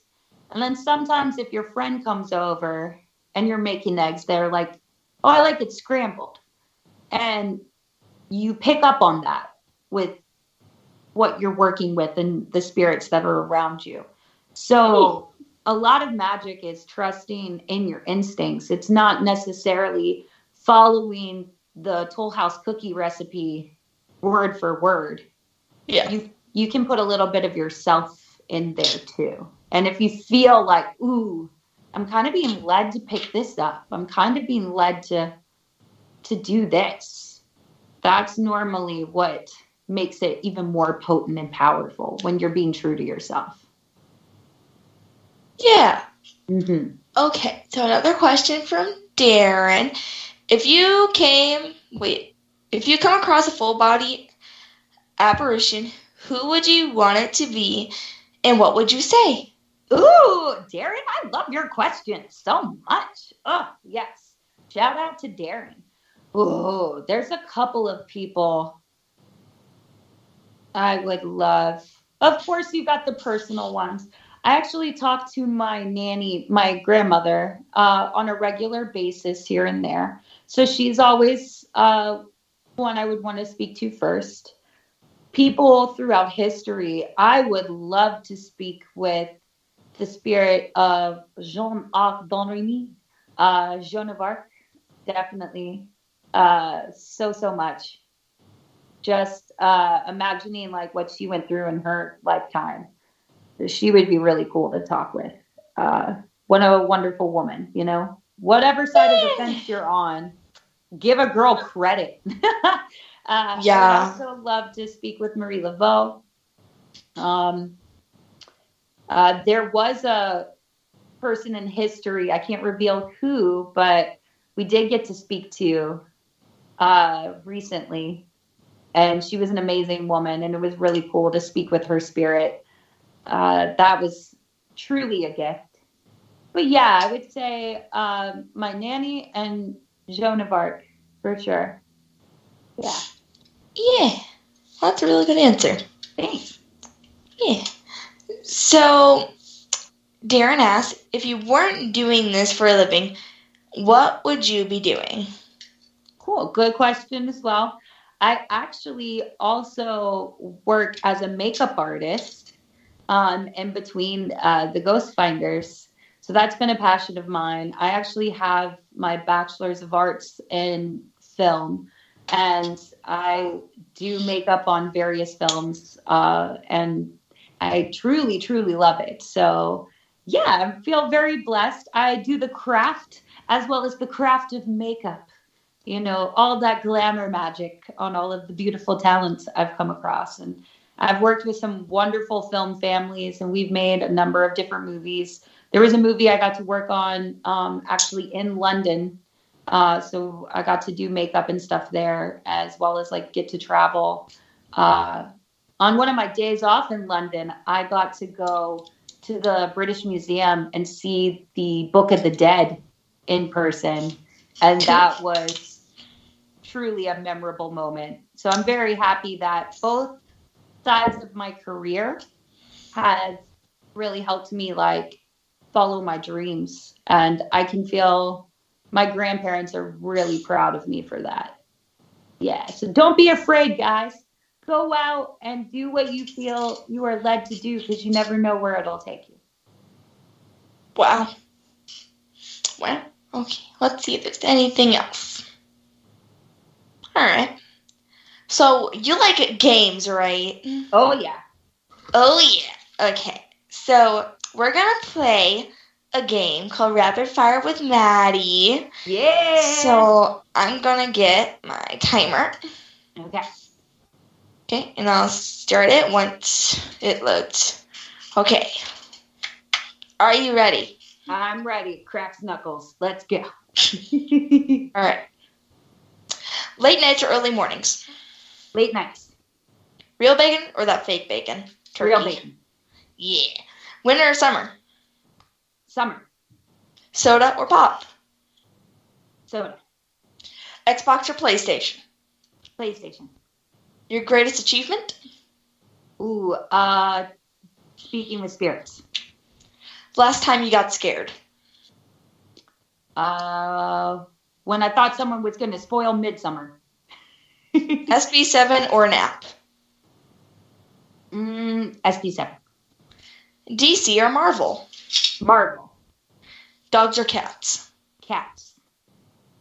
And then sometimes if your friend comes over and you're making eggs, they're like, oh, I like it scrambled. And you pick up on that with what you're working with and the spirits that are around you. So a lot of magic is trusting in your instincts. It's not necessarily following the Toll House cookie recipe word for word. Yeah. You can put a little bit of yourself in there too. And if you feel like, ooh, I'm kind of being led to pick this up, I'm kind of being led to do this, that's normally what makes it even more potent and powerful, when you're being true to yourself. Yeah. Mm-hmm. Okay, so another question from Darren. If you come across a full body apparition, who would you want it to be, and what would you say? Ooh, Darren, I love your question so much. Oh, yes. Shout out to Darren. Ooh, there's a couple of people I would love. Of course, you got the personal ones. I actually talk to my nanny, my grandmother, on a regular basis here and there. So she's always one I would want to speak to first. People throughout history, I would love to speak with the spirit of Jean-Arc d'Henri, Joan of Arc, definitely. So much. Just imagining like what she went through in her lifetime. She would be really cool to talk with. What a wonderful woman, you know? Whatever side of the fence you're on, give a girl credit. I also love to speak with Marie Laveau. There was a person in history, I can't reveal who, but we did get to speak to recently. And she was an amazing woman, and it was really cool to speak with her spirit. That was truly a gift. But yeah, I would say my nanny and Joan of Arc, for sure. Yeah. Yeah, that's a really good answer. Thanks. Yeah. So, Darren asked, if you weren't doing this for a living, what would you be doing? Cool. Good question as well. I actually also work as a makeup artist in between the Ghost Finders. So that's been a passion of mine. I actually have my Bachelor's of Arts in film, and I do makeup on various films, and I truly, truly love it. So yeah, I feel very blessed. I do the craft as well as the craft of makeup. You know, all that glamour magic on all of the beautiful talents I've come across. And I've worked with some wonderful film families, and we've made a number of different movies. There was a movie I got to work on actually in London. So I got to do makeup and stuff there, as well as like get to travel. On one of my days off in London, I got to go to the British Museum and see the Book of the Dead in person. And that was truly a memorable moment. So I'm very happy that both sides of my career has really helped me like follow my dreams. And I can feel my grandparents are really proud of me for that. Yeah, so don't be afraid, guys. Go out and do what you feel you are led to do because you never know where it'll take you. Wow. Well, okay. Let's see if there's anything else. All right. So you like games, right? Oh, yeah. Oh, yeah. Okay. So we're going to play a game called Rapid Fire with Maddie. Yeah. So I'm going to get my timer. Okay. Okay, and I'll start it once it loads. Okay. Are you ready? I'm ready. Cracks knuckles. Let's go. All right. Late nights or early mornings? Late nights. Real bacon or that fake bacon? Turkey. Real bacon. Yeah. Winter or summer? Summer. Soda or pop? Soda. Xbox or PlayStation? PlayStation. Your greatest achievement? Ooh, speaking with spirits. Last time you got scared? When I thought someone was going to spoil Midsummer. SB7 or an app? SB7. DC or Marvel? Marvel. Dogs or cats? Cats.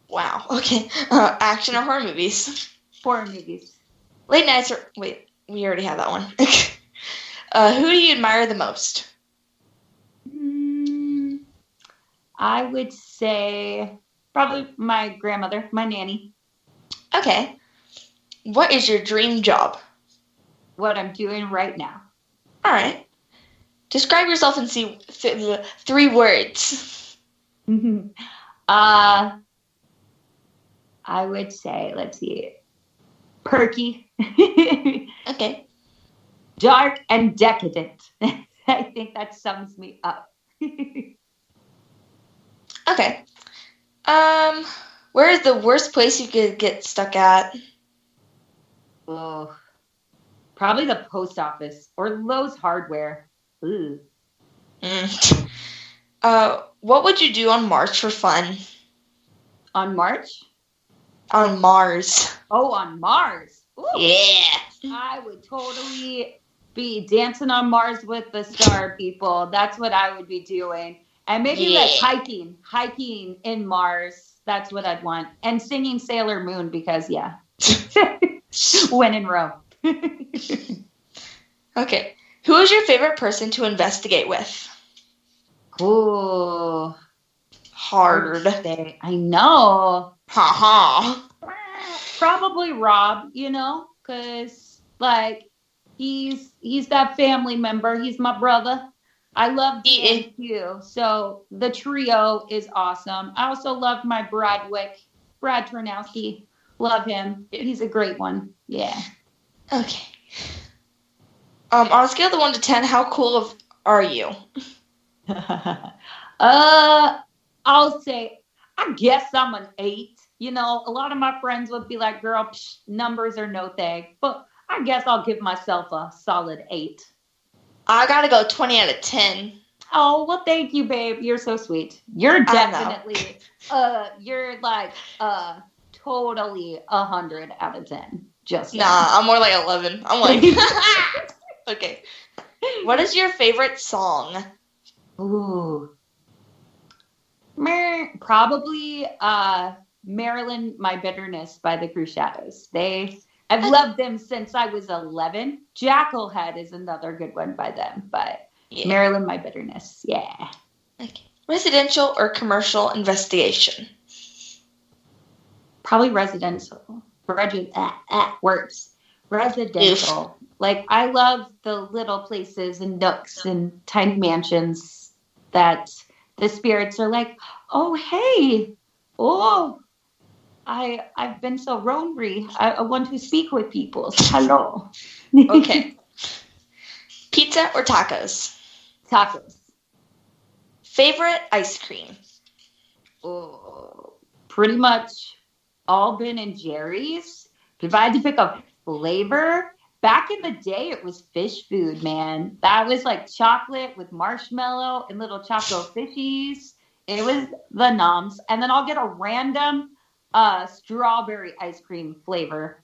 Wow. Okay. Action or horror movies? Horror movies. Late nights or... Wait, we already had that one. Who do you admire the most? I would say probably my grandmother, my nanny. Okay. What is your dream job? What I'm doing right now. All right. Describe yourself in 3 words. I would say, let's see, perky. Okay. Dark and decadent. I think that sums me up. Okay. Where is the worst place you could get stuck at? Oh, probably the post office or Lowe's Hardware. Ooh. What would you do on Mars for fun? On March? On Mars. Oh, on Mars. Ooh. Yeah. I would totally be dancing on Mars with the star people. That's what I would be doing. And maybe like hiking in Mars. That's what I'd want. And singing Sailor Moon because, yeah, when in Rome. Okay. Who is your favorite person to investigate with? Ooh. Hard. I know. Ha. Probably Rob, because, like, he's that family member. He's my brother. I love Dan too. So the trio is awesome. I also love my Brad Tarnowski. Love him. He's a great one. Yeah. Okay. On a scale of 1 to 10, how cool are you? I'll say, I guess I'm an 8. A lot of my friends would be like, girl, numbers are no thing. But I guess I'll give myself a solid 8. I gotta go 20 out of 10. Oh, well, thank you, babe. You're so sweet. You're definitely, you're like, totally 100 out of 10. Just nah, I'm more like 11. I'm like, okay. What is your favorite song? Ooh. Probably Marilyn, My Bitterness by the Crusados. I've loved them since I was 11. Jackalhead is another good one by them, but yeah. Marilyn, My Bitterness. Yeah. Okay. Residential or commercial investigation? Probably residential. Works. Residential. Oof. Like, I love the little places and nooks and tiny mansions that the spirits are like, oh, hey, oh, I've been so lonely. I want to speak with people. Hello. Okay. Pizza or tacos? Tacos. Favorite ice cream? Oh, pretty much all Ben and Jerry's. If I had to pick a flavor, back in the day, it was fish food, man. That was like chocolate with marshmallow and little choco fishies. It was the noms. And then I'll get a random strawberry ice cream flavor.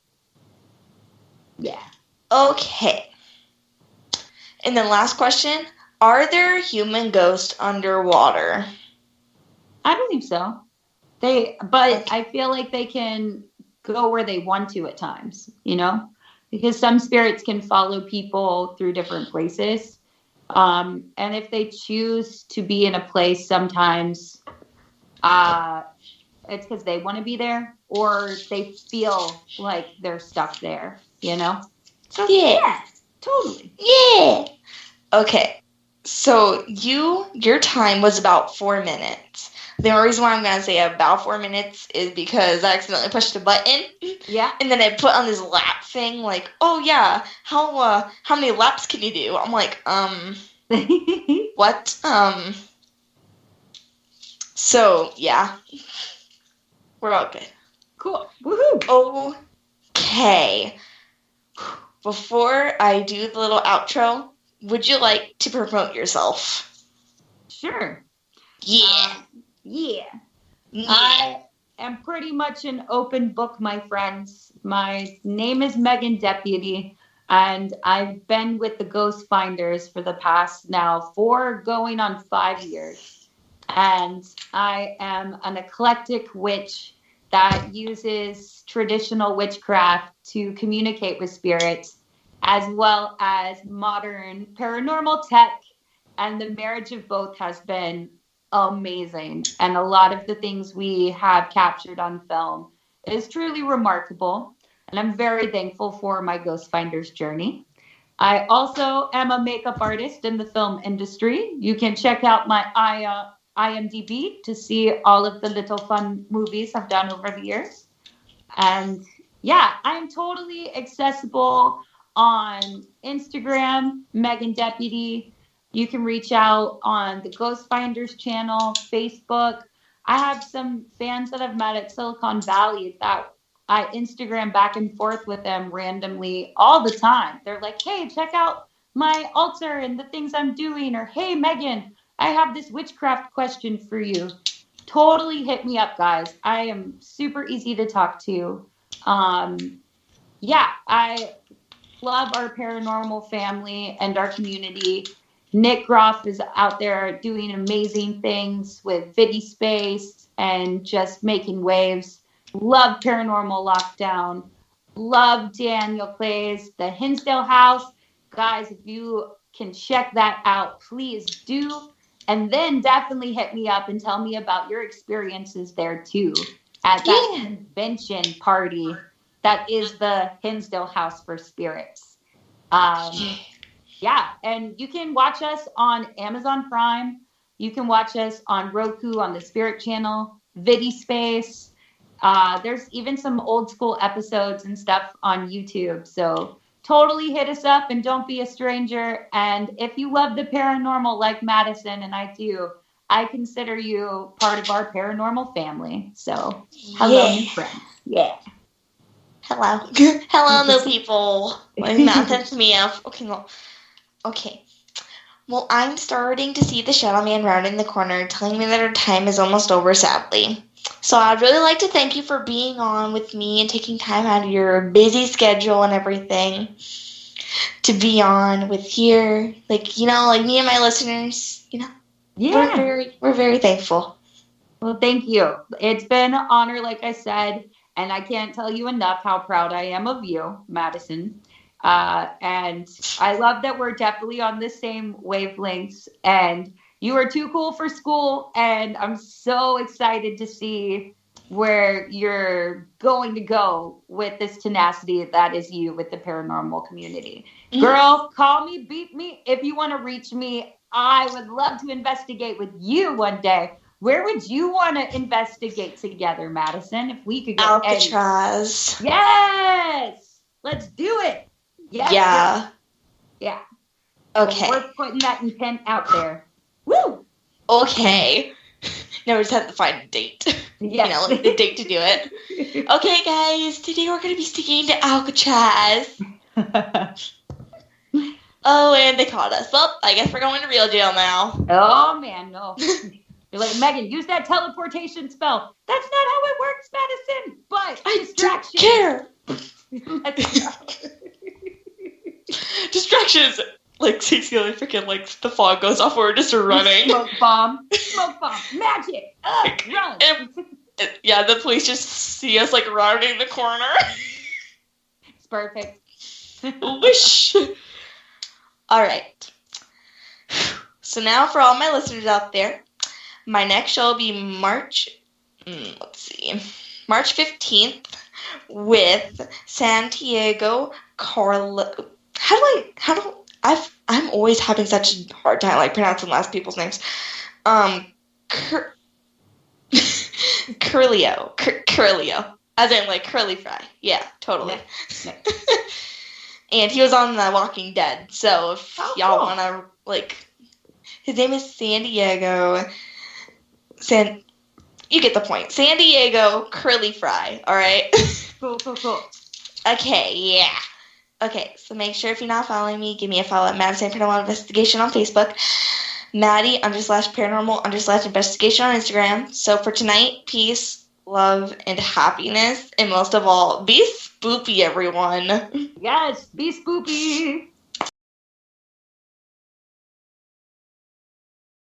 Yeah. Okay. And then last question. Are there human ghosts underwater? I believe so. I feel like they can go where they want to at times, because some spirits can follow people through different places. And if they choose to be in a place, sometimes it's because they want to be there or they feel like they're stuck there, So, yeah, totally. Yeah. Okay. So your time was about 4 minutes. The only reason why I'm going to say about 4 minutes is because I accidentally pushed a button. Yeah. And then I put on this lap thing like, oh yeah, how many laps can you do? I'm like, what? So, yeah. We're all good. Cool. Woohoo. Okay. Before I do the little outro, would you like to promote yourself? Sure. Yeah. Yeah. I am pretty much an open book, my friends. My name is Megan Deputy, and I've been with the Ghost Finders for the past now 4 going on 5 years. And I am an eclectic witch that uses traditional witchcraft to communicate with spirits, as well as modern paranormal tech. And the marriage of both has been amazing. And a lot of the things we have captured on film is truly remarkable. And I'm very thankful for my Ghost Finders journey. I also am a makeup artist in the film industry. You can check out my IMDb to see all of the little fun movies I've done over the years. And yeah, I'm totally accessible on Instagram, Megan Deputy. You can reach out on the Ghost Finders channel, Facebook. I have some fans that I've met at Silicon Valley that I Instagram back and forth with them randomly all the time. They're like, hey, check out my altar and the things I'm doing. Or, hey, Megan, I have this witchcraft question for you. Totally hit me up, guys. I am super easy to talk to. Yeah, I love our paranormal family and our community. Nick Groff is out there doing amazing things with Vidi Space and just making waves. Love Paranormal Lockdown. Love Daniel Clay's The Hinsdale House. Guys, if you can check that out, please do. And then definitely hit me up and tell me about your experiences there too at that convention party that is the Hinsdale House for Spirits. Yeah, and you can watch us on Amazon Prime. You can watch us on Roku on the Spirit Channel, Vidi Space. There's even some old school episodes and stuff on YouTube. So totally hit us up and don't be a stranger. And if you love the paranormal like Madison and I do, I consider you part of our paranormal family. So hello, new friends. Yeah. Hello. Hello, new people. That's me. Okay. Well, I'm starting to see the shadow man rounding the corner, telling me that our time is almost over, sadly. So I'd really like to thank you for being on with me and taking time out of your busy schedule and everything to be on with here. Like me and my listeners, Yeah. We're very thankful. Well, thank you. It's been an honor, like I said, and I can't tell you enough how proud I am of you, Madison. And I love that we're definitely on the same wavelengths, and you are too cool for school, and I'm so excited to see where you're going to go with this tenacity that is you with the paranormal community. Girl, call me, beat me. If you want to reach me, I would love to investigate with you one day. Where would you want to investigate together, Madison, if we could get Alcatraz. Yes! Let's do it! Yes. Yeah. Okay. So we're putting that intent out there. Woo! Okay. Now we just have to find a date. Yeah. The date to do it. Okay, guys. Today we're going to be sticking to Alcatraz. Oh, and they caught us. Well, I guess we're going to real jail now. Oh, man, no. You're like, Megan, use that teleportation spell. That's not how it works, Madison. But distraction. I don't care. Distractions. Like, Cecilia freaking, like, the fog goes off. We're just running. Smoke bomb. Magic. Run. Yeah, the police just see us, like, rounding the corner. It's perfect. Wish. All right. So now for all my listeners out there, my next show will be March 15th with Santiago Carlo. I'm always having such a hard time, like, pronouncing last people's names. Curlio. As in, like, curly fry. Yeah, totally. Yeah. And he was on The Walking Dead, so if y'all want to, like, his name is San Diego. You get the point. San Diego Curly Fry, all right? Cool. Okay, yeah. Okay, so make sure if you're not following me, give me a follow at Madison Paranormal Investigation on Facebook, Maddie_paranormal_investigation on Instagram. So for tonight, peace, love, and happiness, and most of all, be spoopy, everyone. Yes, be spoopy.